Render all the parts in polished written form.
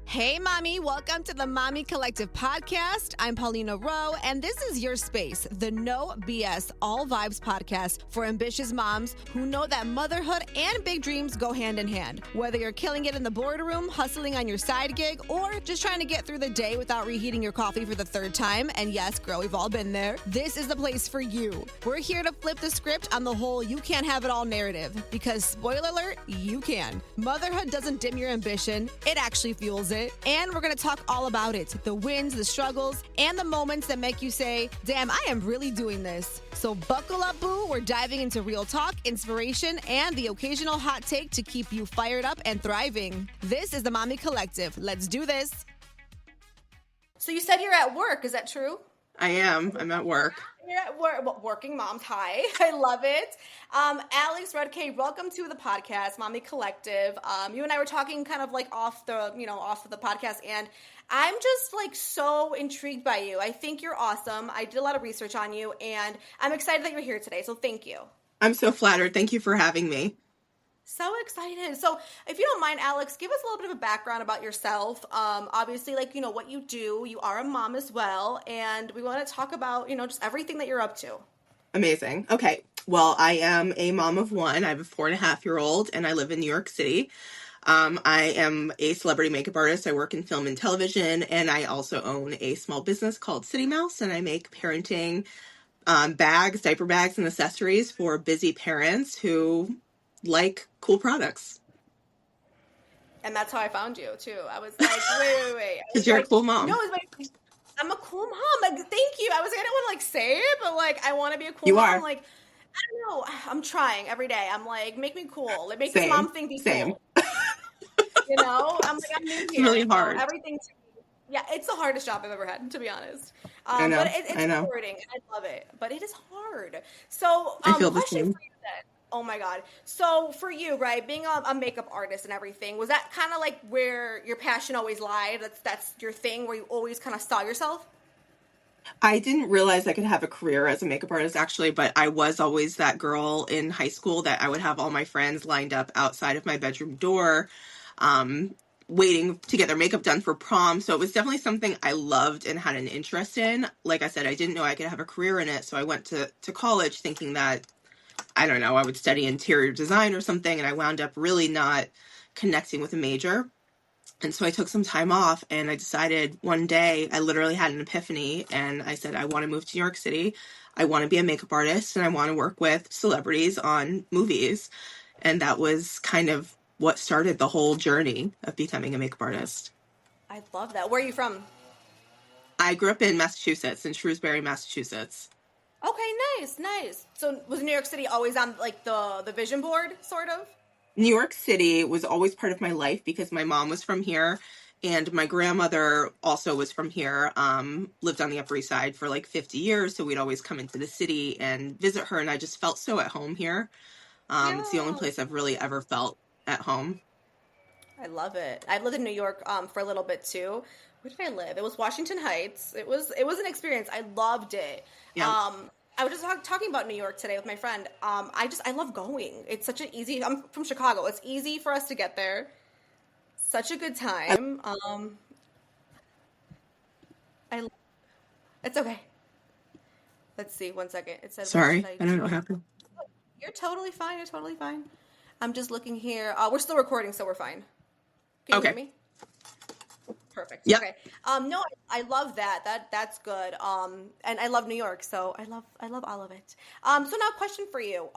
Hey, Mommy. Welcome to the Mami Collective Podcast. I'm Paulina Rowe, and this is your space, the no BS, all vibes podcast for ambitious moms who know that motherhood and big dreams go hand in hand. Whether you're killing it in the boardroom, hustling on your side gig, or just trying to get through the day without reheating your coffee for the third time, and yes, girl, we've all been there, this is the place for you. We're here to flip the script on the whole you can't have it all narrative, because spoiler alert, you can. Motherhood doesn't dim your ambition, it actually fuels it. And we're going to talk all about it, the wins, the struggles, and the moments that make you say, damn, I am really doing this. So buckle up, boo. We're diving into real talk, inspiration, and the occasional hot take to keep you fired up and thriving. This is the Mami Collective. Let's do this. So you said you're at work. Is that true? I am. I'm at work. You're at work. Well, working moms. Hi. I love it. Alexandra Rutkay, welcome to the podcast, Mami Collective. You and I were talking kind of like off of the podcast, and I'm just like so intrigued by you. I think you're awesome. I did a lot of research on you, and I'm excited that you're here today. So thank you. I'm so flattered. Thank you for having me. So excited. So if you don't mind, Alex, give us a little bit of a background about yourself. Obviously, what you do. You are a mom as well. And we want to talk about, just everything that you're up to. Amazing. Okay. Well, I am a mom of one. I have a 4.5-year-old and I live in New York City. I am a celebrity makeup artist. I work in film and television, and I also own a small business called Citymouse, and I make parenting bags, diaper bags, and accessories for busy parents who like cool products. And that's how I found you too. I was like, wait. Because you're a cool mom. No, I'm a cool mom. Like, thank you. I was like, I don't want to say it, but like, I want to be a cool mom. Are. Like, I don't know. I'm trying every day. I'm like, make me cool. Like, make this mom thing be cool. I'm new here. It's really hard. Everything. Yeah, it's the hardest job I've ever had, to be honest. I know. But it's rewarding. I love it. But it is hard. So, I feel the question same. for you then. Oh my God. So for you, right, being a makeup artist and everything, was that kind of like where your passion always lied? That's your thing, where you always kind of saw yourself? I didn't realize I could have a career as a makeup artist, actually, but I was always that girl in high school that I would have all my friends lined up outside of my bedroom door, waiting to get their makeup done for prom. So it was definitely something I loved and had an interest in. Like I said, I didn't know I could have a career in it. So I went to college thinking that, I don't know, I would study interior design or something, and I wound up really not connecting with a major. And so I took some time off, and I decided one day, I literally had an epiphany, and I said, I want to move to New York City. I want to be a makeup artist, and I want to work with celebrities on movies. And that was kind of what started the whole journey of becoming a makeup artist. I love that. Where are you from? I grew up in Massachusetts, in Shrewsbury, Massachusetts. Okay, nice. So was New York City always on like the vision board, sort of? New York City was always part of my life because my mom was from here, and my grandmother also was from here, lived on the Upper East Side for like 50 years, so we'd always come into the city and visit her, and I just felt so at home here. It's the only place I've really ever felt at home. I love it. I lived in New York for a little bit too. Where did I live? It was Washington Heights. It was an experience. I loved it. Yeah. I was just talking about New York today with my friend. I love going. It's such an easy. I'm from Chicago. It's easy for us to get there. Such a good time. It's okay. Let's see. 1 second. It says. Sorry, I don't know what happened. You're totally fine. I'm just looking here. We're still recording, so we're fine. Can you hear me? Perfect. Yep. Okay. No, I love that. That's good. And I love New York, so I love all of it. So now, question for you.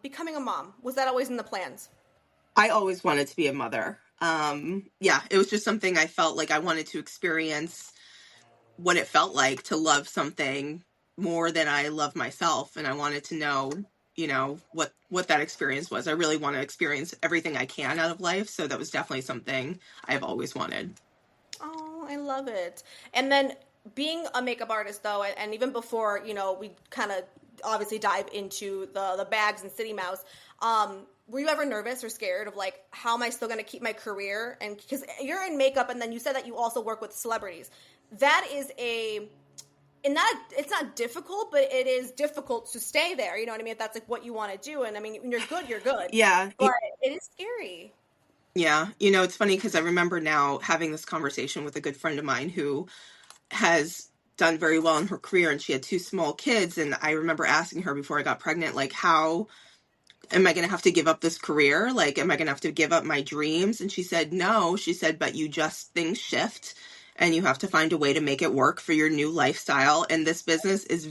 Becoming a mom, was that always in the plans? I always wanted to be a mother. Yeah, it was just something I felt like I wanted to experience what it felt like to love something more than I love myself, and I wanted to know, what that experience was. I really want to experience everything I can out of life, so that was definitely something I've always wanted. Oh, I love it. And then being a makeup artist, though, and even before, we kind of obviously dive into the bags and Citymouse, were you ever nervous or scared of like, how am I still going to keep my career? And because you're in makeup, and then you said that you also work with celebrities. That is it's not difficult, but it is difficult to stay there. You know what I mean? If that's like what you want to do. And I mean, when you're good, you're good. Yeah. But it is scary. Yeah. You know, it's funny because I remember now having this conversation with a good friend of mine who has done very well in her career, and she had two small kids. And I remember asking her before I got pregnant, like, how am I going to have to give up this career? Like, am I going to have to give up my dreams? And she said, no. She said, but you just, things shift and you have to find a way to make it work for your new lifestyle. And this business is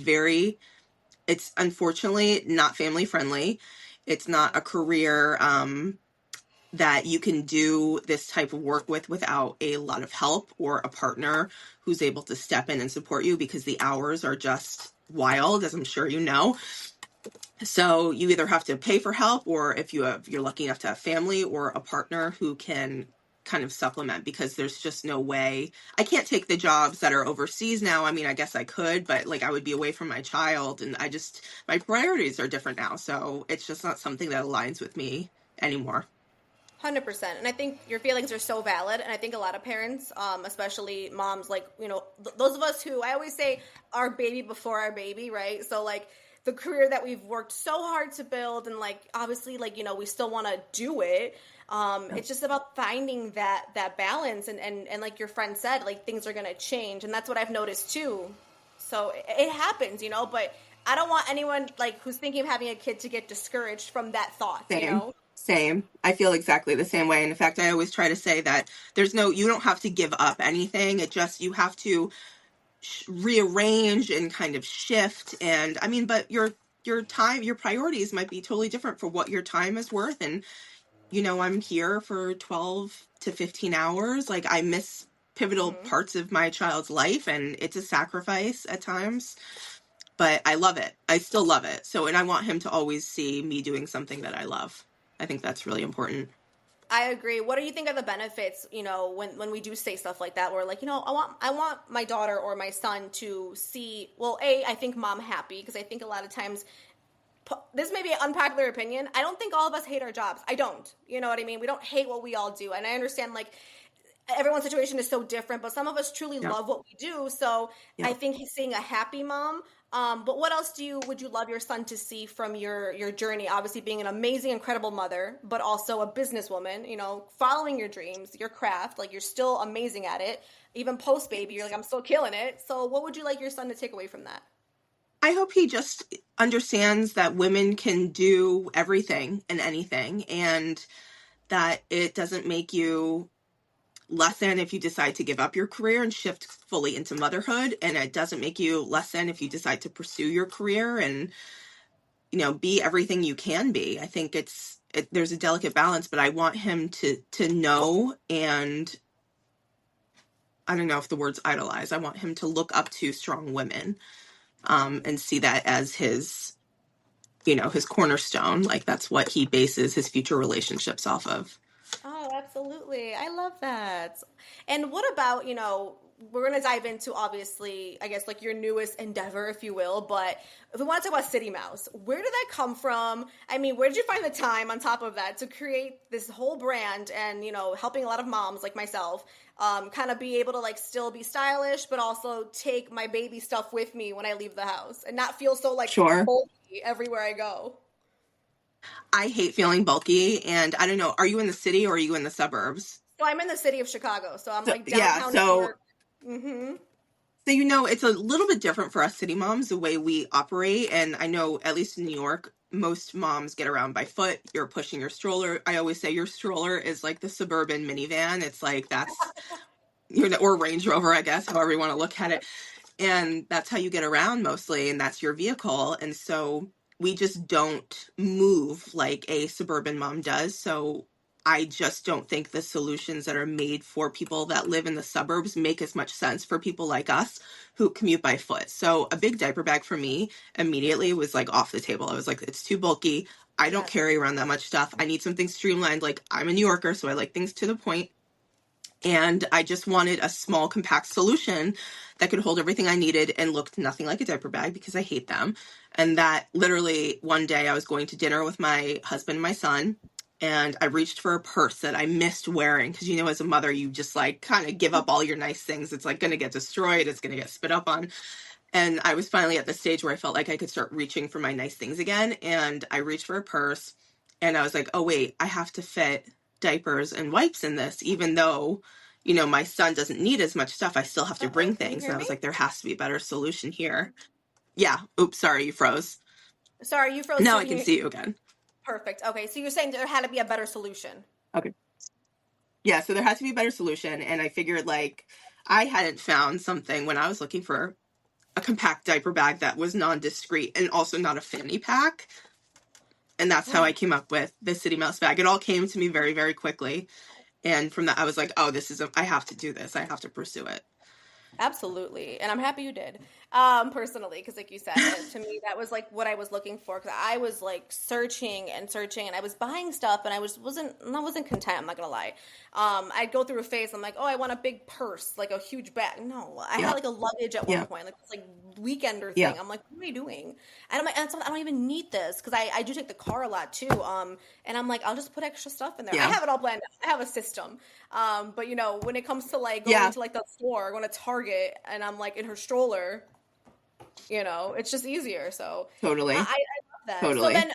it's unfortunately not family friendly. It's not a career that you can do this type of work without a lot of help or a partner who's able to step in and support you, because the hours are just wild, as I'm sure you know. So you either have to pay for help, or if you're lucky enough to have family or a partner who can kind of supplement, because there's just no way. I can't take the jobs that are overseas now. I mean, I guess I could, but like I would be away from my child, and my priorities are different now. So it's just not something that aligns with me anymore. 100%. And I think your feelings are so valid. And I think a lot of parents, especially moms, like, those of us who, I always say, our baby before our baby, right? So like the career that we've worked so hard to build, and like, obviously, like, we still want to do it. It's just about finding that balance. And like your friend said, like things are going to change. And that's what I've noticed too. So it happens, but I don't want anyone like who's thinking of having a kid to get discouraged from that thought, Same. I feel exactly the same way. And in fact, I always try to say that you don't have to give up anything. You have to rearrange and kind of shift. And I mean, but your time, your priorities might be totally different for what your time is worth. And, I'm here for 12 to 15 hours. Like I miss pivotal parts of my child's life, and it's a sacrifice at times, but I love it. I still love it. So, and I want him to always see me doing something that I love. I think that's really important. I agree. What do you think are the benefits, when we do say stuff like that, where like, I want my daughter or my son to see, well, I think mom happy, because I think a lot of times, this may be an unpopular opinion, I don't think all of us hate our jobs. I don't. You know what I mean? We don't hate what we all do. And I understand like everyone's situation is so different, but some of us truly love what we do. So I think he's seeing a happy mom. But what else would you love your son to see from your journey? Obviously being an amazing, incredible mother, but also a businesswoman, following your dreams, your craft, like you're still amazing at it. Even post baby, you're like, I'm still killing it. So what would you like your son to take away from that? I hope he just understands that women can do everything and anything, and that it doesn't make you less than if you decide to give up your career and shift fully into motherhood. And it doesn't make you less than if you decide to pursue your career and, be everything you can be. I think there's a delicate balance, but I want him to know, and I don't know if the word's idolize. I want him to look up to strong women, and see that as his cornerstone. Like that's what he bases his future relationships off of. Oh, absolutely. I love that. And what about, we're going to dive into, obviously, I guess, like your newest endeavor, if you will. But if we want to talk about Citymouse, where did that come from? I mean, where did you find the time on top of that to create this whole brand and, helping a lot of moms like myself kind of be able to like still be stylish, but also take my baby stuff with me when I leave the house and not feel so like bulky everywhere I go? I hate feeling bulky, and I don't know, are you in the city or are you in the suburbs? So I'm in the city of Chicago, so I'm like downtown New York. Mm-hmm. So, it's a little bit different for us city moms, the way we operate. And I know, at least in New York, most moms get around by foot. You're pushing your stroller. I always say your stroller is like the suburban minivan. It's like that's, or Range Rover, I guess, however you want to look at it. And that's how you get around mostly, and that's your vehicle. And so we just don't move like a suburban mom does. So I just don't think the solutions that are made for people that live in the suburbs make as much sense for people like us who commute by foot. So a big diaper bag for me immediately was like off the table. I was like, it's too bulky. I don't carry around that much stuff. I need something streamlined. Like I'm a New Yorker, so I like things to the point. And I just wanted a small, compact solution that could hold everything I needed and looked nothing like a diaper bag, because I hate them. And that literally one day I was going to dinner with my husband and my son, and I reached for a purse that I missed wearing. Because, as a mother, you just like kind of give up all your nice things. It's like going to get destroyed. It's going to get spit up on. And I was finally at the stage where I felt like I could start reaching for my nice things again. And I reached for a purse, and I was like, oh, wait, I have to fit diapers and wipes in this, even though, you know, my son doesn't need as much stuff. I still have to bring Can you things. hear And I was me? like, there has to be a better solution here. Yeah. Oops, sorry, you froze. Sorry, you froze Now too. I can see you again. Perfect. Okay, so you're saying there had to be a better solution. Okay. Yeah, so there has to be a better solution. And I figured, like, I hadn't found something when I was looking for a compact diaper bag that was non-discreet and also not a fanny pack. And that's how I came up with the Citymouse bag. It all came to me very, very quickly. And from that, I was like, oh, I have to do this. I have to pursue it. Absolutely. And I'm happy you did, personally, because like you said, to me, that was like what I was looking for. Because I was like searching and I was buying stuff and I wasn't content. I'm not going to lie. I'd go through a phase. I'm like, oh, I want a big purse, like a huge bag. No, I had like a luggage at one point, like this like weekender thing. I'm like, what are you doing? And I'm like, I don't even need this because I do take the car a lot too. And I'm like, I'll just put extra stuff in there. I have it all planned out. I have a system. But you know, when it comes to like going to like the store, going to Target, and I'm like in her stroller, you know, it's just easier. So Totally. I love that. Totally. So then,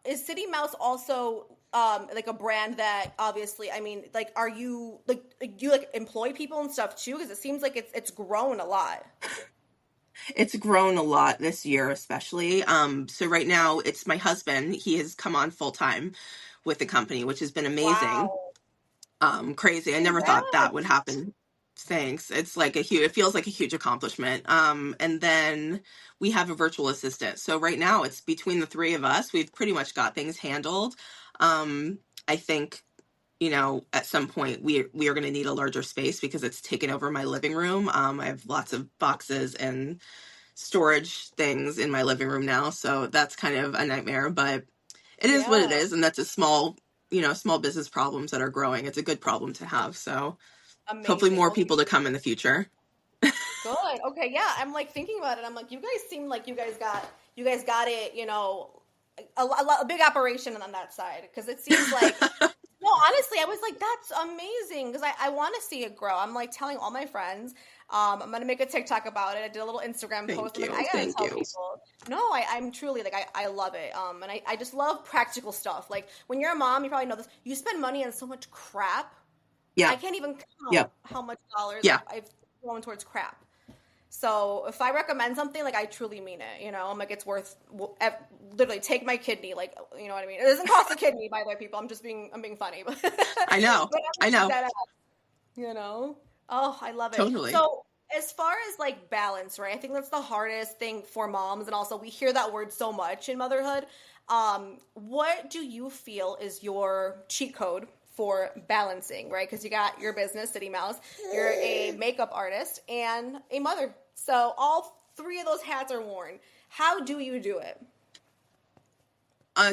is Citymouse also like a brand that obviously, I mean, like, are you like, do you like employ people and stuff too? Because it seems like it's grown a lot. It's grown a lot this year, especially. So right now it's my husband. He has come on full time with the company, which has been amazing. Wow. Crazy. I never thought that would happen. Thanks. It's like it feels like a huge accomplishment. And then we have a virtual assistant. So right now it's between the three of us. We've pretty much got things handled. I think, you know, at some point we are going to need a larger space because it's taken over my living room. I have lots of boxes and storage things in my living room now. So that's kind of a nightmare, but it is what it is. And that's a small business problems that are growing. It's a good problem to have. So Amazing. Hopefully more people to come in the future. Good. Okay. Yeah. I'm like thinking about it. I'm like, you guys seem like you guys got it, you know, a big operation on that side. Cause it seems like, no, honestly, I was like, that's amazing. Cause I want to see it grow. I'm like telling all my friends, I'm going to make a TikTok about it. I did a little Instagram post. I'm like, I gotta tell people. No, I'm truly like, I love it. And I just love practical stuff. Like when you're a mom, you probably know this, you spend money on so much crap. Yeah. I can't even count how much dollars I've thrown towards crap. So if I recommend something, like I truly mean it, you know, I'm like, it's worth literally take my kidney. Like, you know what I mean? It doesn't cost a kidney, by the way, people. I'm being funny. I know. I know. You know? Oh, I love it. Totally. So as far as like balance, right? I think that's the hardest thing for moms. And also we hear that word so much in motherhood. What do you feel is your cheat code for balancing, right? Because you got your business, Citymouse, you're a makeup artist and a mother. So all three of those hats are worn. How do you do it?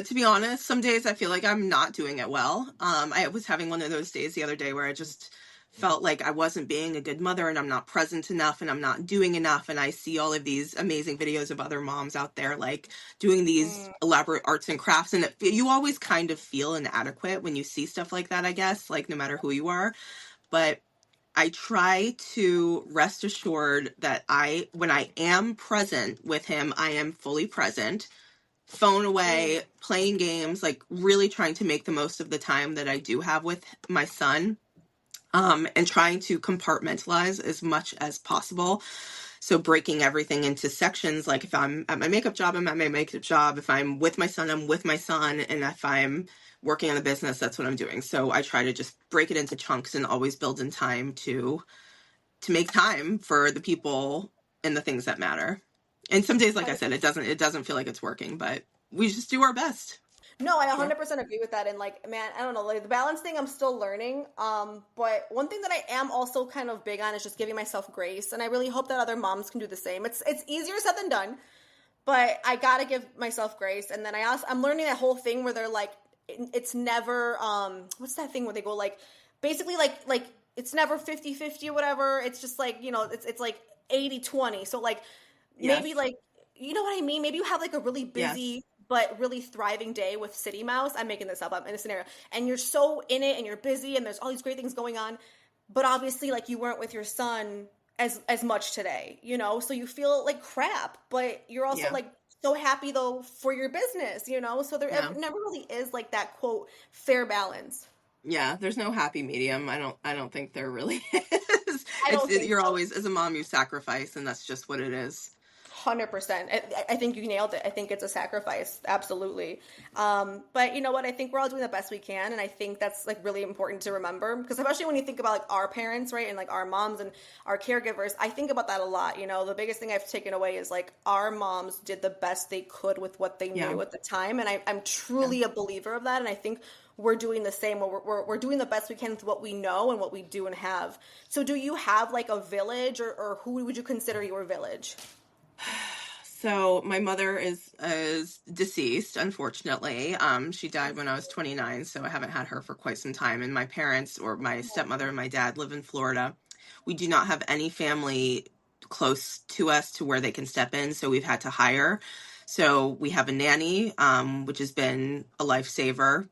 To be honest, some days I feel like I'm not doing it well. I was having one of those days the other day where I just felt like I wasn't being a good mother and I'm not present enough and I'm not doing enough. And I see all of these amazing videos of other moms out there, like doing these elaborate arts and crafts. And you always kind of feel inadequate when you see stuff like that, I guess, like no matter who you are. But I try to rest assured that when I am present with him, I am fully present, phone away, playing games, like really trying to make the most of the time that I do have with my son. And trying to compartmentalize as much as possible. So breaking everything into sections, like if I'm at my makeup job, I'm at my makeup job. If I'm with my son, I'm with my son. And if I'm working on the business, that's what I'm doing. So I try to just break it into chunks and always build in time to make time for the people and the things that matter. And some days, like I said, it doesn't feel like it's working, but we just do our best. No, I 100% agree with that. And like, man, I don't know, like the balance thing I'm still learning. But one thing that I am also kind of big on is just giving myself grace. And I really hope that other moms can do the same. It's easier said than done, but I got to give myself grace. And then I'm learning that whole thing where they're like, it's never, what's that thing where they go like, basically like it's never 50-50 or whatever. It's just like, you know, it's like 80-20. So like, maybe like, you know what I mean? Maybe you have like a really busy, but really thriving day with Citymouse. I'm making this up. I'm in a scenario. And you're so in it and you're busy and there's all these great things going on. But obviously, like, you weren't with your son as much today, you know? So you feel like crap, but you're also like so happy though for your business, you know? So there never really is like that quote fair balance. Yeah, there's no happy medium. I don't think there really is. I don't think You're so. always, as a mom, you sacrifice, and that's just what it is. 100%. I think you nailed it. I think it's a sacrifice. Absolutely. But you know what? I think we're all doing the best we can. And I think that's like really important to remember because especially when you think about like our parents, right? And like our moms and our caregivers, I think about that a lot. You know, the biggest thing I've taken away is like our moms did the best they could with what they Yeah. knew at the time. And I'm Yeah. truly a believer of that. And I think we're doing the same. We're doing the best we can with what we know and what we do and have. So do you have like a village or who would you consider your village? So my mother is deceased, unfortunately. She died when I was 29, so I haven't had her for quite some time. And my parents, or my stepmother and my dad, live in Florida. We do not have any family close to us to where they can step in, so we've had to hire. So we have a nanny, which has been a lifesaver.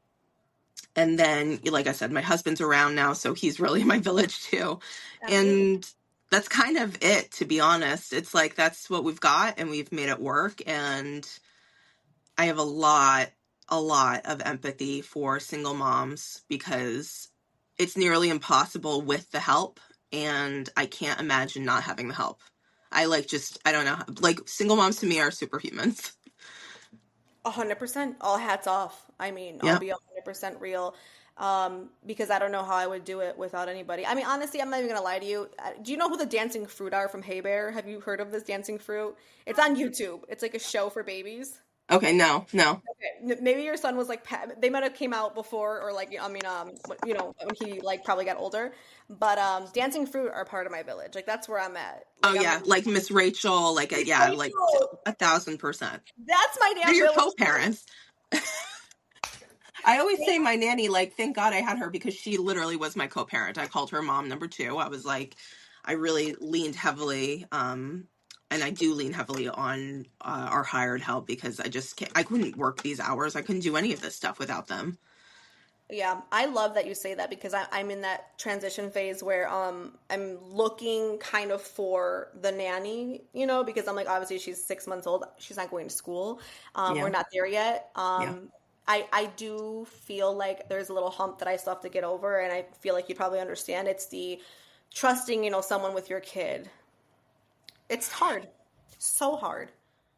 And then, like I said, my husband's around now, so he's really my village too. Absolutely. And that's kind of it, to be honest. It's like that's what we've got, and we've made it work. And I have a lot of empathy for single moms because it's nearly impossible with the help, and I can't imagine not having the help. I don't know. Like, single moms to me are superhumans. 100%. All hats off. I mean, I'll Yeah. be 100% real. Because I don't know how I would do it without anybody. I mean, honestly, I'm not even gonna lie to you. Do you know who the dancing fruit are from Hey Bear? Have you heard of this dancing fruit? It's on YouTube. It's like a show for babies. Okay, no, no. Okay, maybe your son was like they might have came out before or like I mean you know when he like probably got older, but dancing fruit are part of my village. Like that's where I'm at. Oh Like I'm yeah, like like Miss Rachel, like yeah, like Rachel. 1,000%. That's my They're damn your village. co-parents. I always say my nanny, like, thank God I had her because she literally was my co-parent. I called her mom number two. I was like, I really leaned heavily, and I do lean heavily on our hired help because I couldn't work these hours. I couldn't do any of this stuff without them. Yeah, I love that you say that because I'm in that transition phase where I'm looking kind of for the nanny, you know, because I'm like obviously she's 6 months old, she's not going to school, we're Yeah, not there yet. yeah. I do feel like there's a little hump that I still have to get over, and I feel like you probably understand. It's the trusting, you know, someone with your kid. It's hard, so hard.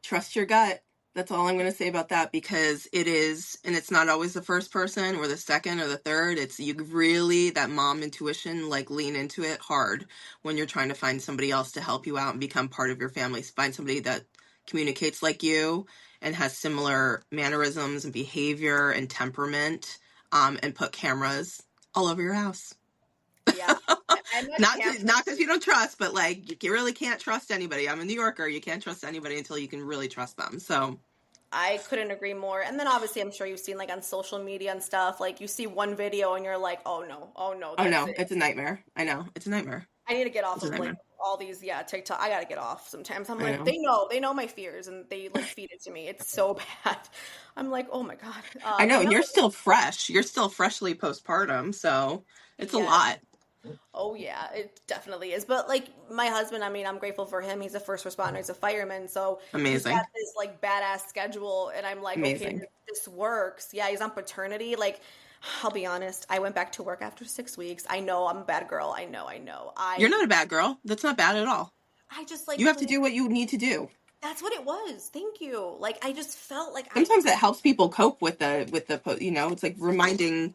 Trust your gut. That's all I'm going to say about that because it is, and it's not always the first person or the second or the third. It's you really, that mom intuition, like lean into it hard when you're trying to find somebody else to help you out and become part of your family. Find somebody that communicates like you and has similar mannerisms and behavior and temperament, and put cameras all over your house. Yeah, I'm a Not camper. because you don't trust, but like you really can't trust anybody. I'm a New Yorker. You can't trust anybody until you can really trust them. So, I couldn't agree more. And then obviously, I'm sure you've seen like on social media and stuff, like you see one video and you're like, oh no, oh that's no, it. it's a nightmare. I know it's a nightmare. I need to get off It's a of like nightmare. all these, yeah, TikTok. I gotta get off sometimes. I'm I like, know. they know my fears and they like feed it to me. It's so bad. I'm like, oh my God. I know, and Another, you're still fresh. You're still freshly postpartum, so it's a yes. lot. Oh yeah, it definitely is. But like my husband, I mean, I'm grateful for him. He's a first responder, he's a fireman, so he's got Amazing, this like badass schedule, and I'm like, okay, amazing. this works. Yeah, he's on paternity. Like, I'll be honest, I went back to work after 6 weeks. I know I'm a bad girl. I know. You're not a bad girl. That's not bad at all. I just You like have to do what you need to do. that's what it was. Thank you. Like I just felt like I Sometimes it helps people cope with it's like reminding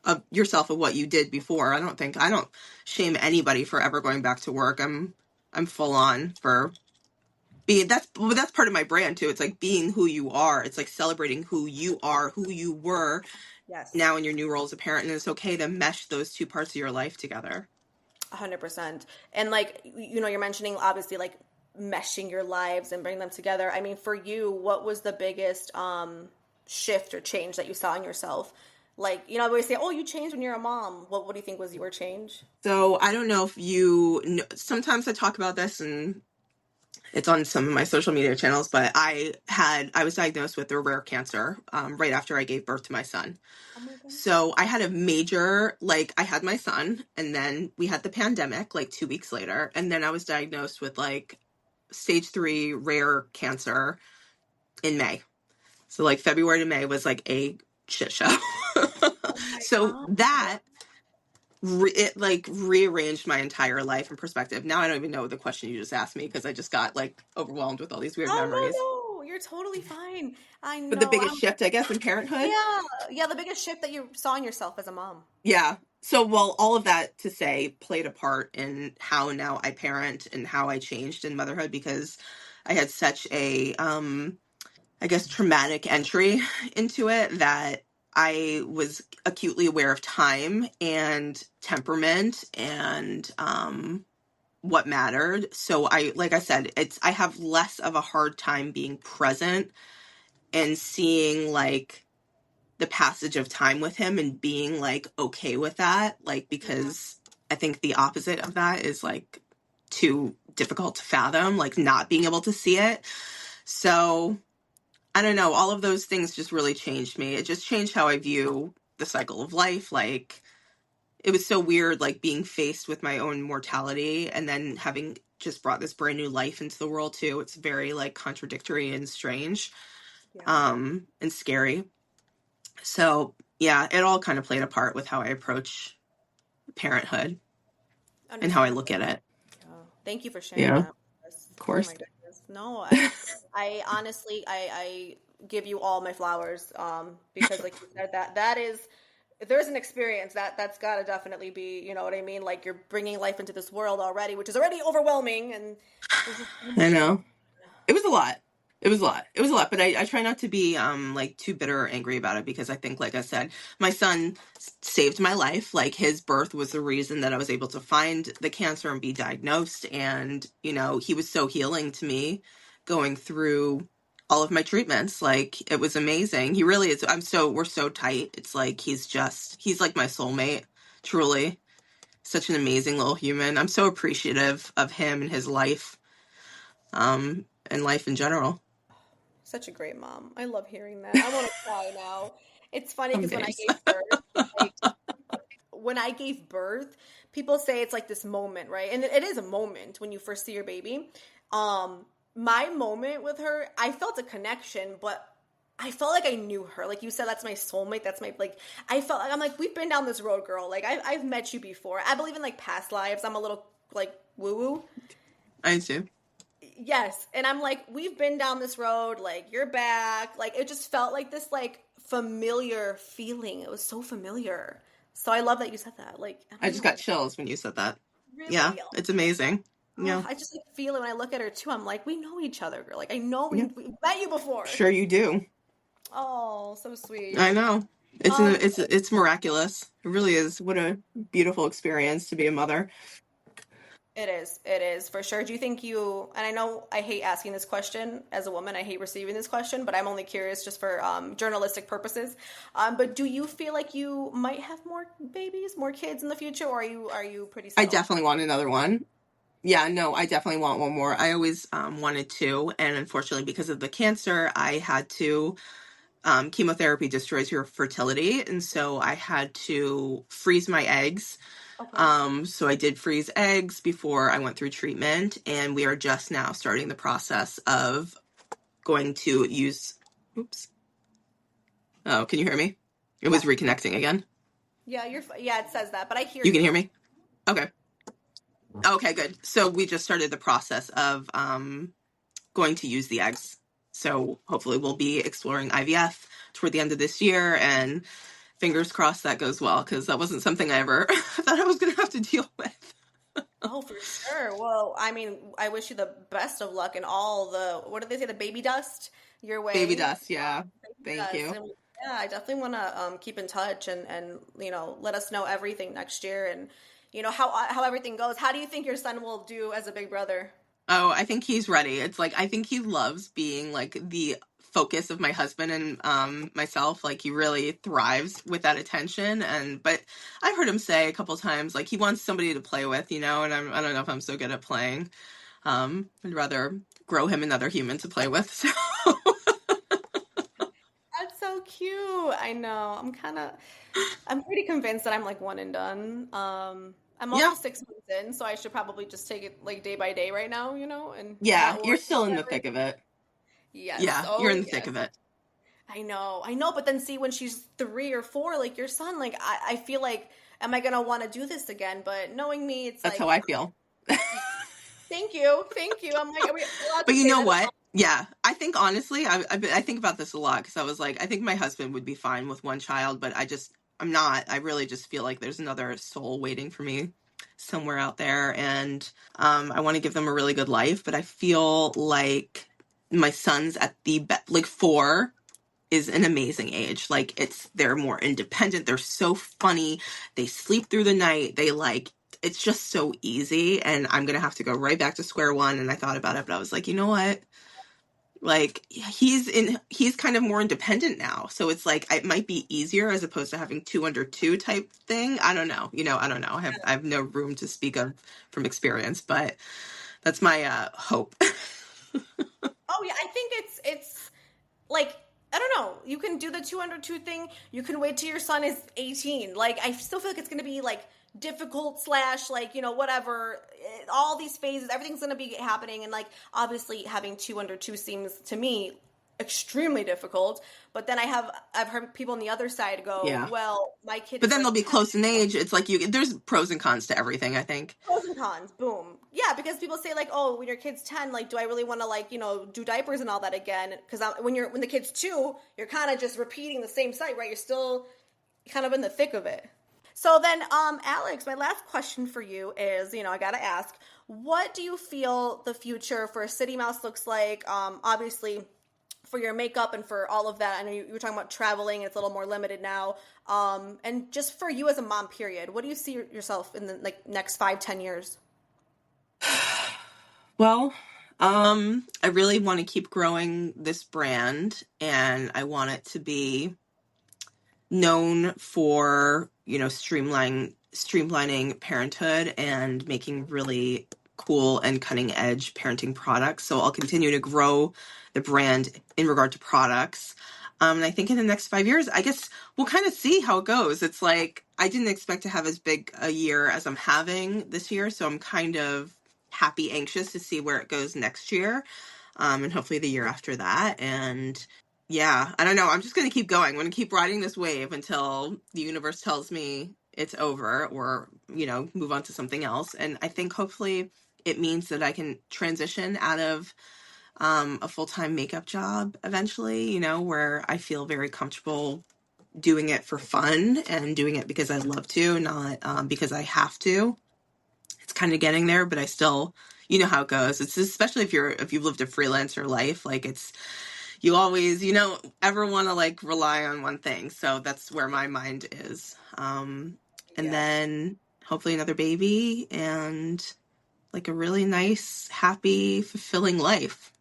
of yourself of what you did before. I don't shame anybody for ever going back to work. I'm full on for being that's part of my brand too. It's like being who you are. It's like celebrating who you are, who you were yes. now in your new role as a parent, and it's okay to mesh those two parts of your life together. 100%. And like you know, you're mentioning obviously like meshing your lives and bringing them together. I mean, for you, what was the biggest shift or change that you saw in yourself? Like, you know, I always say, "Oh, you changed when you're a mom." What do you think was your change? So I don't know if you know, sometimes I talk about this and it's on some of my social media channels, but I was diagnosed with a rare cancer right after I gave birth to my son. Oh my God. So I had a major, like, I had my son, and then we had the pandemic like 2 weeks later, and then I was diagnosed with like stage 3 rare cancer in May. So like February to May was like a shit show. Oh my So that it like rearranged my entire life and perspective. Now I don't even know the question you just asked me because I just got like overwhelmed with all these weird memories. Oh, no, you're totally fine. I But the know. biggest shift, I guess, in parenthood. Yeah, the biggest shift that you saw in yourself as a mom. Yeah. So, well, all of that to say played a part in how now I parent and how I changed in motherhood because I had such a, I guess, traumatic entry into it that I was acutely aware of time and temperament and what mattered. So like I said, I have less of a hard time being present and seeing like the passage of time with him and being like okay with that, like, because I think the opposite of that is like too difficult to fathom, like not being able to see it. So I don't know, all of those things just really changed me. It just changed how I view the cycle of life. Like it was so weird, like being faced with my own mortality and then having just brought this brand new life into the world too. It's very like contradictory and strange, and scary. So yeah, it all kind of played a part with how I approach parenthood and how I look at it. Thank you for sharing that. Of course. Oh my goodness. No, I honestly, I give you all my flowers, because like you said, that is, if there's an experience that's got to definitely be, you know what I mean? Like you're bringing life into this world already, which is already overwhelming. And I know. It was a lot. It was a lot, but I try not to be like too bitter or angry about it because I think, like I said, my son saved my life. Like his birth was the reason that I was able to find the cancer and be diagnosed. And, you know, he was so healing to me going through all of my treatments. Like it was amazing. He really is. We're so tight. It's like, he's like my soulmate, truly. Such an amazing little human. I'm so appreciative of him and his life, and life in general. Such a great mom. I love hearing that. I want to cry now. It's funny because when I gave birth, people say it's like this moment, right? And it is a moment when you first see your baby. My moment with her, I felt a connection, but I felt like I knew her. Like you said, that's my soulmate. That's my, like, I felt like, I'm like, we've been down this road, girl. Like I've met you before. I believe in like past lives. I'm a little like woo-woo. I do. Yes. And I'm like, we've been down this road, like you're back. Like it just felt like this like familiar feeling. It was so familiar. So I love that you said that. Like I just got chills when you said that. Really? Yeah, it's amazing. Yeah. I just like feel it when I look at her too. I'm like, we know each other, girl. Like I know we met you before. Sure you do. Oh, so sweet. I know. It's miraculous. It really is. What a beautiful experience to be a mother. It is for sure. Do you think and I know I hate asking this question as a woman, I hate receiving this question, but I'm only curious just for journalistic purposes. But do you feel like you might have more babies, more kids in the future, or are you pretty settled? I definitely want another one. Yeah, no, I definitely want one more. I always wanted two, and unfortunately because of the cancer, I had to chemotherapy destroys your fertility, and so I had to freeze my eggs. Okay. So I did freeze eggs before I went through treatment, and we are just now starting the process of going to use. Oops. Oh, can you hear me? It was reconnecting again. Yeah, it says that, but I hear you. You can hear me? Okay. Okay, good. So we just started the process of going to use the eggs. So hopefully we'll be exploring IVF toward the end of this year, and fingers crossed that goes well, because that wasn't something I ever thought I was going to have to deal with. Oh, for sure. Well, I mean, I wish you the best of luck in all what did they say, the baby dust your way? Baby dust, yeah. Thank you. And, yeah, I definitely want to keep in touch and, you know, let us know everything next year and, you know, how everything goes. How do you think your son will do as a big brother? Oh, I think he's ready. It's like, I think he loves being like the focus of my husband and myself. Like he really thrives with that attention. But I've heard him say a couple times, like he wants somebody to play with, you know, and I don't know if I'm so good at playing. I'd rather grow him another human to play with. So. That's so cute. I know. I'm pretty convinced that I'm like one and done. I'm also 6 months in, so I should probably just take it like day by day right now, you know? And yeah, you're still in the thick of it. Yes. Yeah, you're in the thick of it. I know. But then see, when she's 3 or 4, like your son, like I feel like, am I going to want to do this again? But knowing me, it's That's like, how I feel. thank you. I'm like, are we allowed But to you say know that? what? Yeah, I think honestly, I think about this a lot because I was like, I think my husband would be fine with one child, but I'm not. I really just feel like there's another soul waiting for me somewhere out there, and I want to give them a really good life. But I feel like my son's at the like 4 is an amazing age. Like they're more independent. They're so funny. They sleep through the night. It's just so easy. And I'm going to have to go right back to square one. And I thought about it, but I was like, you know what? Like he's kind of more independent now. So it's like, it might be easier as opposed to having 2 under 2 type thing. I don't know. I don't know. I have no room to speak of from experience, but that's my hope. Oh yeah, I think it's like, I don't know. You can do the 2 under 2 thing. You can wait till your son is 18. Like, I still feel like it's going to be like difficult / like, whatever. All these phases, everything's going to be happening. And like, obviously having 2 under 2 seems to me extremely difficult. But then I've heard people on the other side go, Yeah. well, my kid But is then like they'll be 10. close in age. It's like there's pros and cons to everything, I think. Pros and cons, boom. Yeah, because people say like, oh, when your kid's 10, like, do I really want to like, do diapers and all that again? Because when the kid's 2, you're kind of just repeating the same site, right? You're still kind of in the thick of it. So then, Alex, my last question for you is, I got to ask, what do you feel the future for Citymouse looks like? Obviously, for your makeup and for all of that. I know you were talking about traveling. It's a little more limited now. And just for you as a mom, period, what do you see yourself in the next 5-10 years? Well, I really want to keep growing this brand, and I want it to be known for, streamlining parenthood and making really cool and cutting edge parenting products. So I'll continue to grow the brand in regard to products. And I think in the next 5 years, I guess we'll kind of see how it goes. It's like, I didn't expect to have as big a year as I'm having this year. So I'm kind of happy, anxious to see where it goes next year. And hopefully the year after that. And yeah, I don't know. I'm just going to keep going. I'm going to keep riding this wave until the universe tells me it's over or, move on to something else. And I think hopefully it means that I can transition out of a full-time makeup job eventually, where I feel very comfortable doing it for fun and doing it because I love to, not because I have to. It's kind of getting there, but I still, how it goes. It's especially if you've lived a freelancer life, like you always, ever want to like rely on one thing. So that's where my mind is. And then hopefully another baby and like a really nice, happy, fulfilling life.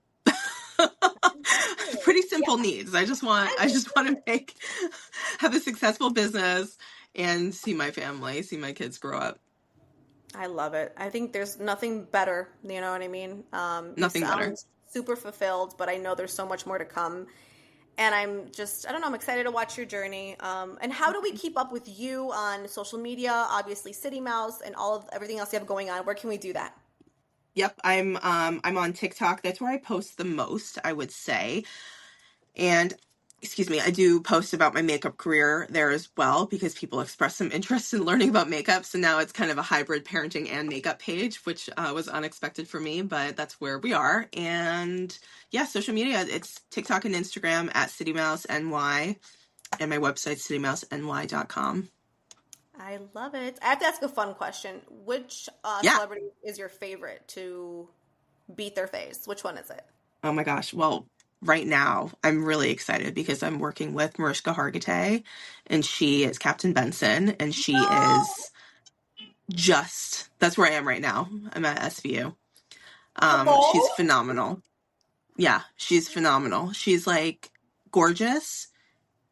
Pretty simple needs. I just want to have a successful business and see my family, see my kids grow up. I love it. I think there's nothing better. You know what I mean? Nothing better. Super fulfilled, but I know there's so much more to come. And I'm just, I don't know, I'm excited to watch your journey. And how do we keep up with you on social media? Obviously, Citymouse and everything else you have going on. Where can we do that? Yep, I'm on TikTok. That's where I post the most, I would say. And I do post about my makeup career there as well because people express some interest in learning about makeup. So now it's kind of a hybrid parenting and makeup page, which was unexpected for me, but that's where we are. And yeah, social media, it's TikTok and Instagram at CityMouseNY, and my website, citymouseny.com. I love it. I have to ask a fun question. Which celebrity is your favorite to beat their face? Which one is it? Oh my gosh. Well, right now, I'm really excited because I'm working with Mariska Hargitay, and she is Captain Benson, and she is that's where I am right now. I'm at SVU. She's phenomenal. Yeah, she's phenomenal. She's like gorgeous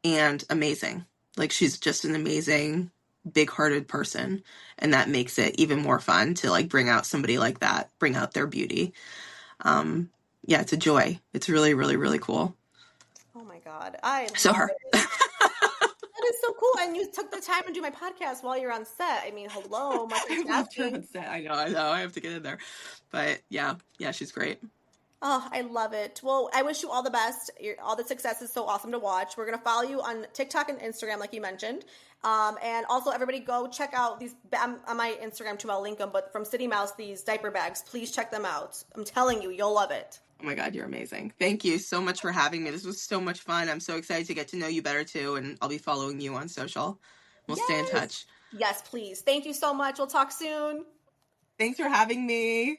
and amazing. Like she's just an amazing, big-hearted person, and that makes it even more fun to like bring out somebody like that, bring out their beauty. Yeah, it's a joy. It's really, really, really cool. Oh my God. I So love her. it. That is so cool. And you took the time to do my podcast while you're on set. I mean, hello. I love her on set. I know. I have to get in there. But yeah, she's great. Oh, I love it. Well, I wish you all the best. All the success is so awesome to watch. We're going to follow you on TikTok and Instagram, like you mentioned. And also, everybody go check out these on my Instagram too. I'll link them. But from Citymouse, these diaper bags, please check them out. I'm telling you, you'll love it. Oh my God, you're amazing. Thank you so much for having me. This was so much fun. I'm so excited to get to know you better too. And I'll be following you on social. We'll stay in touch. Yes, please. Thank you so much. We'll talk soon. Thanks for having me.